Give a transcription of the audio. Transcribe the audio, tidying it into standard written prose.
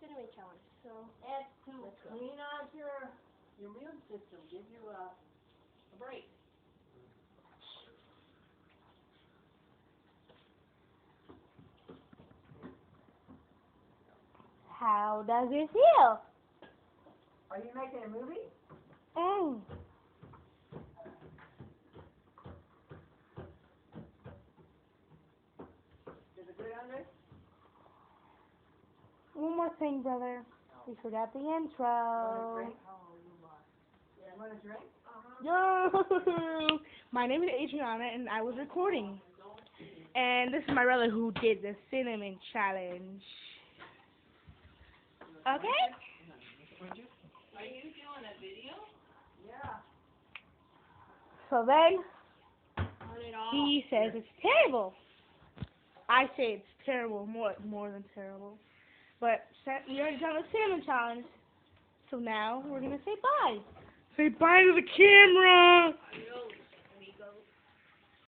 cinnamon challenge. So It's to clean out your immune system, give you a break. how does it feel? Are you making a movie? Is it good on this? One more thing, brother. We forgot the intro. You want a drink? Yo! My name is Adriana, and I was recording. And this is my brother who did the cinnamon challenge. Okay? Are you doing a video? Yeah. So then, he says it's terrible. I say it's terrible, more than terrible. But we already done the cinnamon challenge. So now we're going to say bye. Say bye to the camera!